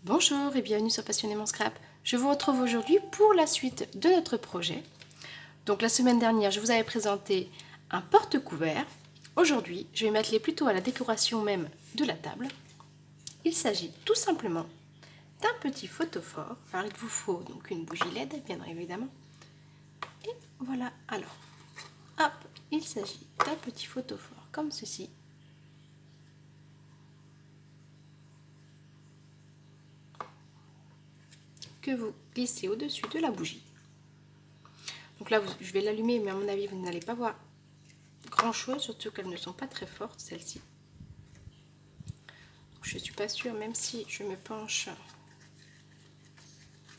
Bonjour et bienvenue sur Passionnément Scrap. Je vous retrouve aujourd'hui pour la suite de notre projet. Donc la semaine dernière, je vous avais présenté un porte-couvert. Aujourd'hui, je vais m'atteler plutôt à la décoration même de la table. Il s'agit tout simplement d'un petit photophore. Alors il vous faut donc une bougie LED, bien évidemment. Et voilà, alors, hop, il s'agit d'un petit photophore comme ceci. Que vous glissez au-dessus de la bougie. Donc là, je vais l'allumer, mais à mon avis, vous n'allez pas voir grand chose, surtout qu'elles ne sont pas très fortes, celles-ci. Je suis pas sûre, même si je me penche.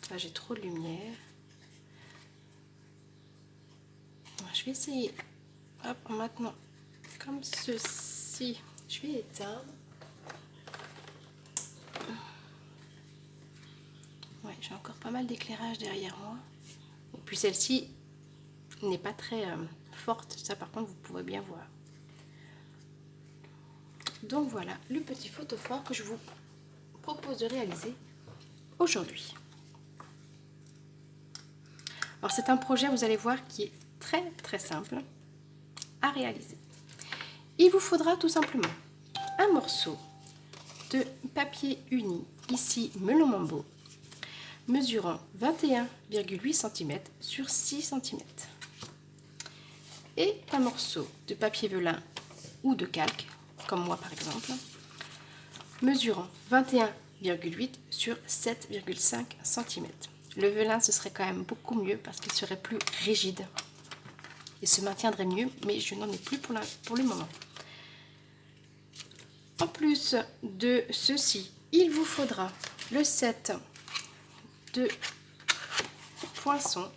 Là, j'ai trop de lumière. Je vais essayer. Hop, maintenant, comme ceci, je vais éteindre. Ouais, j'ai encore pas mal d'éclairage derrière moi. Et puis celle-ci n'est pas très forte. Ça, par contre, vous pouvez bien voir. Donc voilà le petit photophore que je vous propose de réaliser aujourd'hui. Alors c'est un projet, vous allez voir, qui est très simple à réaliser. Il vous faudra tout simplement un morceau de papier uni, ici Melon Mambo, mesurant 21,8 cm sur 6 cm. Et un morceau de papier velin ou de calque, comme moi par exemple, mesurant 21,8 sur 7,5 cm. Le velin, ce serait quand même beaucoup mieux parce qu'il serait plus rigide et se maintiendrait mieux, mais je n'en ai plus pour le moment. En plus de ceci, il vous faudra le set de poinçons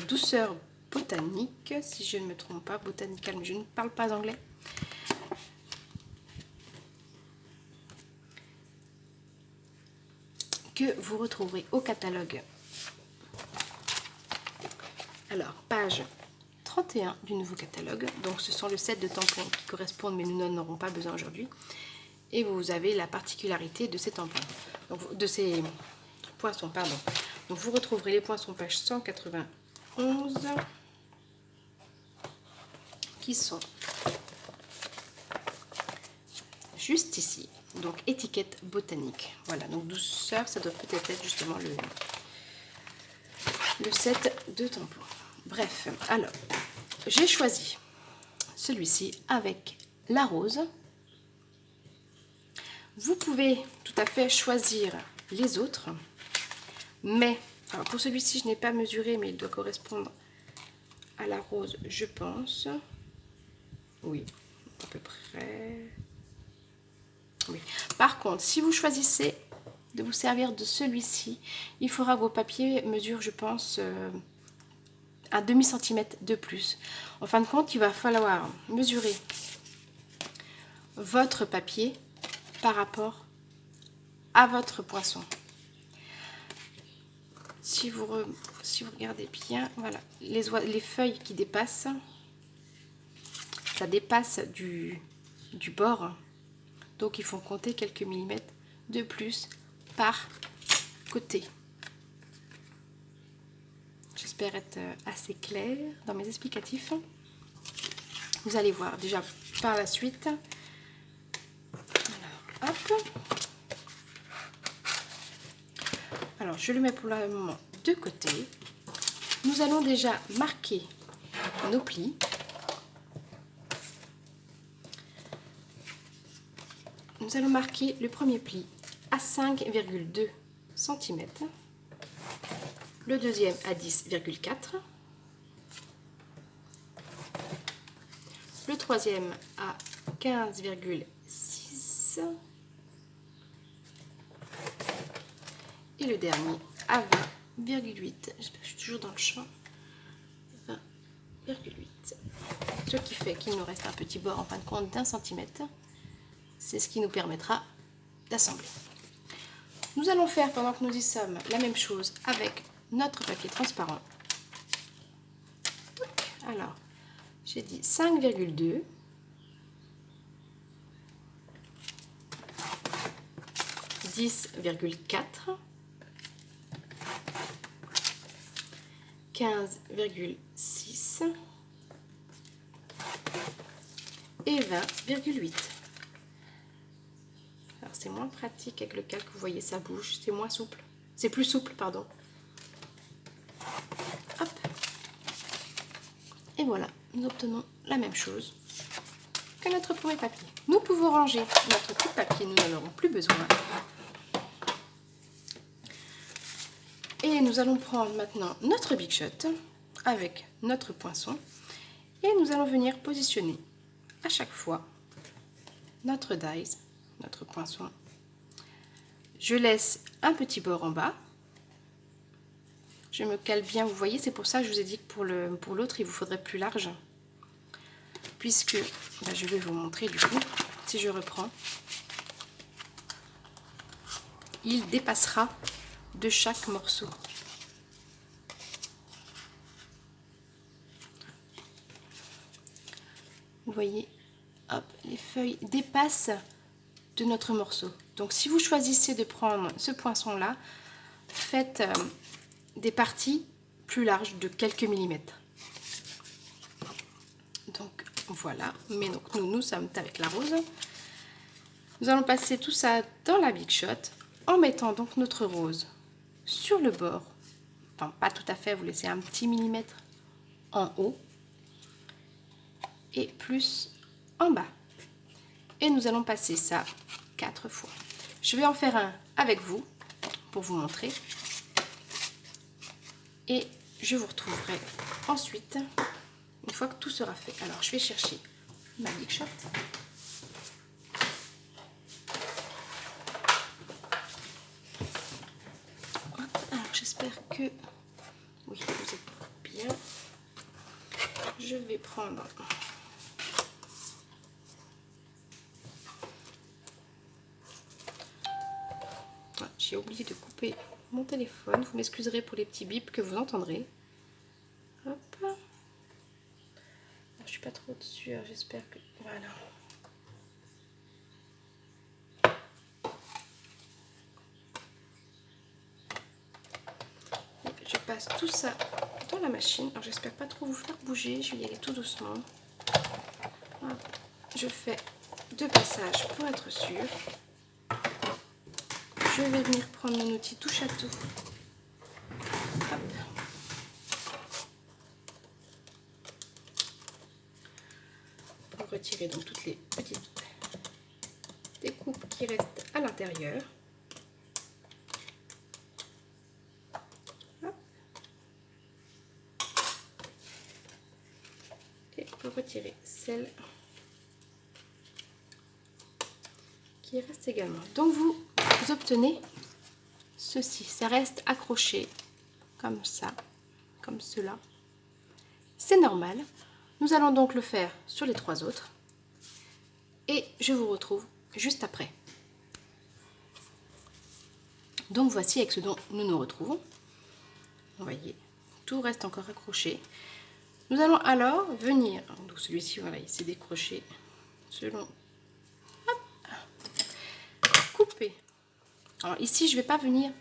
douceur botanique, si je ne me trompe pas, botanical, mais je ne parle pas anglais. Que vous retrouverez au catalogue. Alors, page 31 du nouveau catalogue. Donc, ce sont le set de tampons qui correspondent, mais nous n'en aurons pas besoin aujourd'hui. Et vous avez la particularité de ces tampons, donc, de ces poinçons, pardon. Donc, vous retrouverez les poinçons page 191 qui sont juste ici. Donc, étiquette botanique. Voilà, donc douceur, ça doit peut-être être justement le set de tampons. Bref, alors, j'ai choisi celui-ci avec la rose. Vous pouvez tout à fait choisir les autres, mais alors pour celui-ci, je n'ai pas mesuré, mais il doit correspondre à la rose, je pense. Oui, à peu près. Oui. Par contre, si vous choisissez de vous servir de celui-ci, il faudra que vos papiers mesurent, je pense, un demi-centimètre de plus. En fin de compte, il va falloir mesurer votre papier par rapport à votre poinçon. Si vous regardez bien, voilà, les feuilles qui dépassent, ça dépasse du bord. Donc il faut compter quelques millimètres de plus par côté. J'espère être assez claire dans mes explicatifs. Vous allez voir déjà par la suite. Alors, hop. Alors je le mets pour le moment de côté. Nous allons déjà marquer nos plis. Nous allons marquer le premier pli à 5,2 cm, le deuxième à 10,4, le troisième à 15,6 et le dernier à 20,8. J'espère que je suis toujours dans le champ. 20,8. Ce qui fait qu'il nous reste un petit bord en fin de compte d'1 centimètre. C'est ce qui nous permettra d'assembler. Nous allons faire, pendant que nous y sommes, la même chose avec notre papier transparent. Alors, j'ai dit 5,2. 10,4, 15,6 et 20,8. Alors c'est moins pratique avec le calque, vous voyez ça bouge, c'est moins souple, c'est plus souple pardon. Hop. Et voilà, nous obtenons la même chose que notre premier papier. Nous pouvons ranger notre petit papier, nous n'en aurons plus besoin. Et nous allons prendre maintenant notre Big Shot avec notre poinçon et nous allons venir positionner à chaque fois notre dies, notre poinçon. Je laisse un petit bord en bas. Je me cale bien, vous voyez, c'est pour ça que je vous ai dit que pour l'autre, il vous faudrait plus large. Puisque, ben, je vais vous montrer du coup, si je reprends, il dépassera de chaque morceau. Vous voyez, hop, les feuilles dépassent de notre morceau. Donc si vous choisissez de prendre ce poinçon-là, faites des parties plus larges de quelques millimètres. Donc voilà, mais donc nous sommes avec la rose. Nous allons passer tout ça dans la Big Shot en mettant donc notre rose sur le bord. Enfin, pas tout à fait, vous laissez un petit millimètre en haut et plus en bas. Et nous allons passer ça 4 fois. Je vais en faire un avec vous pour vous montrer. Et je vous retrouverai ensuite une fois que tout sera fait. Alors je vais chercher ma Big Shot. Alors j'espère que oui, vous êtes bien. Je vais prendre j'ai oublié de couper mon téléphone. Vous m'excuserez pour les petits bips que vous entendrez. Hop. Je suis pas trop sûre. J'espère que voilà. Et je passe tout ça dans la machine. Alors j'espère pas trop vous faire bouger. Je vais y aller tout doucement. Hop. Je fais 2 passages pour être sûre. Je vais venir prendre mon outil touche à tout. Hop. Pour retirer donc toutes les petites découpes qui restent à l'intérieur. Et pour retirer celle qui reste également. Donc vous obtenez ceci, ça reste accroché comme ça, comme cela. C'est normal. Nous allons donc le faire sur les 3 autres et je vous retrouve juste après. Donc voici avec ce dont nous nous retrouvons. Vous voyez, tout reste encore accroché. Nous allons alors venir, donc celui-ci voilà, il s'est décroché selon, hop, couper. Alors ici je vais pas venir,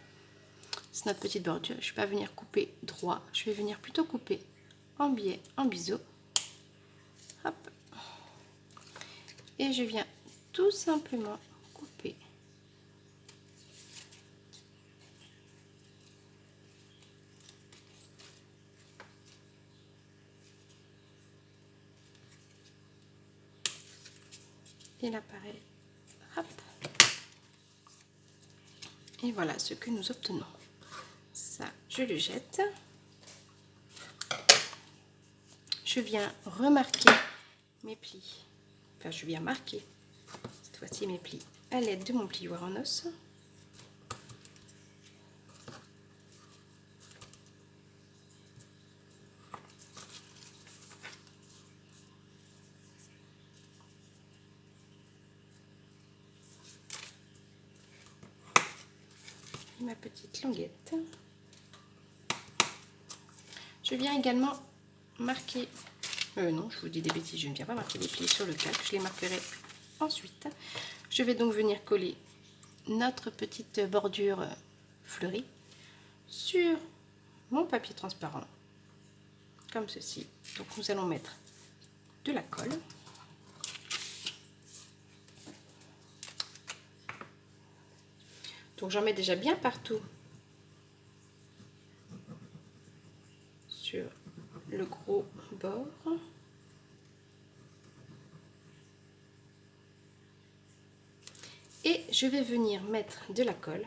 c'est notre petite bordure, je vais pas venir couper droit, je vais venir plutôt couper en biais, en biseau. Hop. Et je viens tout simplement couper et l'appareil. Hop. Et voilà ce que nous obtenons. Ça, je le jette. Je viens remarquer mes plis. Enfin, je viens marquer cette fois-ci mes plis à l'aide de mon plioir en os. Ma petite languette. Je viens également marquer, non je vous dis des bêtises, je ne viens pas marquer les plis sur le calque, je les marquerai ensuite. Je vais donc venir coller notre petite bordure fleurie sur mon papier transparent, comme ceci. Donc nous allons mettre de la colle. Donc j'en mets déjà bien partout sur le gros bord. Et je vais venir mettre de la colle,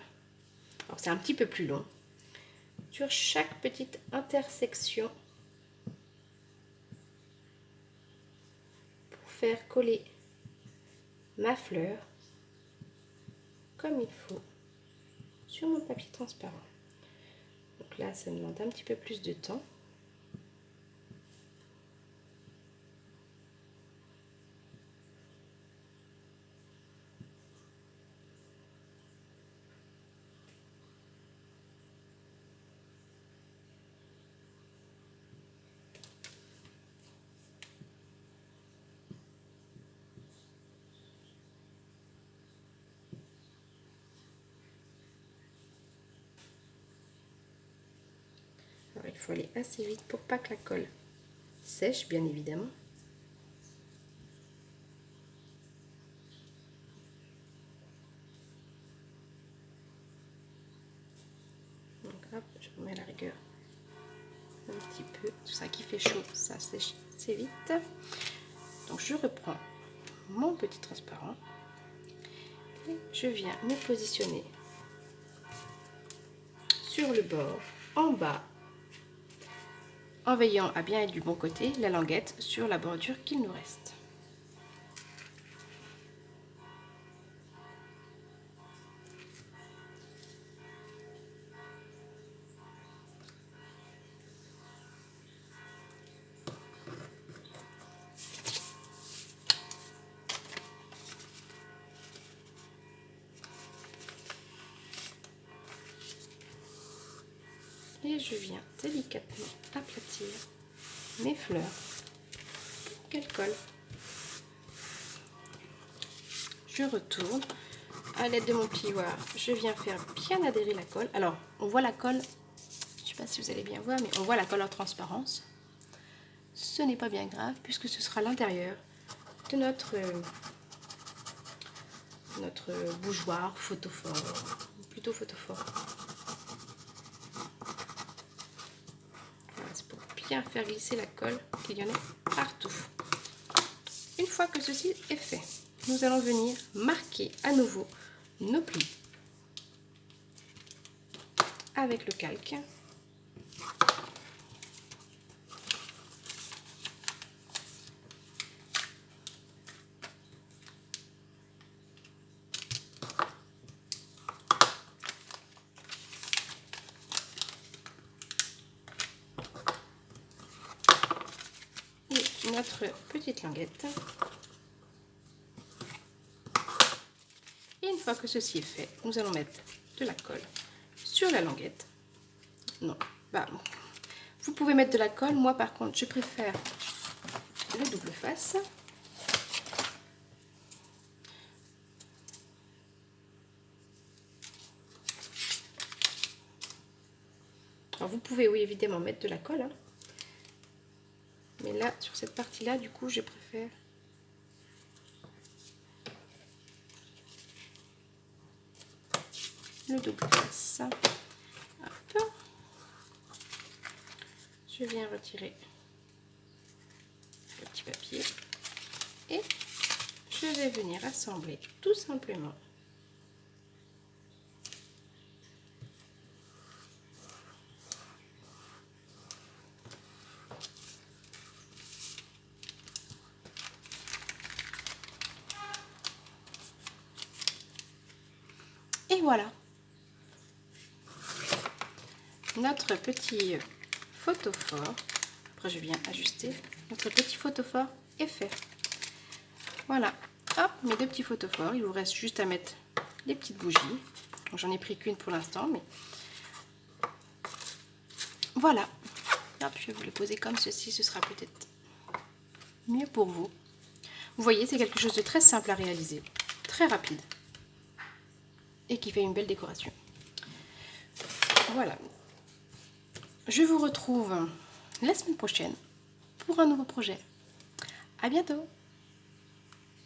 alors c'est un petit peu plus long, sur chaque petite intersection pour faire coller ma fleur comme il faut sur mon papier transparent. Donc là, ça demande un petit peu plus de temps. Alors, il faut aller assez vite pour pas que la colle sèche, bien évidemment. Donc hop, je remets à la rigueur un petit peu. Tout ça qui fait chaud, ça sèche assez vite. Donc je reprends mon petit transparent et je viens me positionner sur le bord, en bas, en veillant à bien être du bon côté, la languette sur la bordure qu'il nous reste. Et je viens délicatement aplatir mes fleurs pour qu'elles collent. Je retourne à l'aide de mon plioir, je viens faire bien adhérer la colle. Alors on voit la colle, je ne sais pas si vous allez bien voir, mais on voit la colle en transparence. Ce n'est pas bien grave puisque ce sera l'intérieur de notre bougeoir photophore, plutôt photophore. Voilà, c'est pour bien faire glisser la colle, qu'il y en ait partout. Une fois que ceci est fait, nous allons venir marquer à nouveau nos plis avec le calque. Et notre petite languette. Et une fois que ceci est fait, nous allons mettre de la colle sur la languette. Non, bah, vous pouvez mettre de la colle. Moi, par contre, je préfère le double face. Alors, vous pouvez, oui, évidemment, mettre de la colle. Hein. Mais là, sur cette partie-là, du coup, je préfère le double face. Hop. Je viens retirer le petit papier et je vais venir assembler tout simplement et voilà, notre petit photophore. Après je viens ajuster. Notre petit photophore est fait. Voilà, hop, mes deux petits photophores. Il vous reste juste à mettre les petites bougies. J'en ai pris qu'une pour l'instant, mais voilà. Hop, je vais vous le poser comme ceci, ce sera peut-être mieux pour vous. Vous voyez, c'est quelque chose de très simple à réaliser, très rapide. et qui fait une belle décoration. Voilà. Je vous retrouve la semaine prochaine pour un nouveau projet. À bientôt!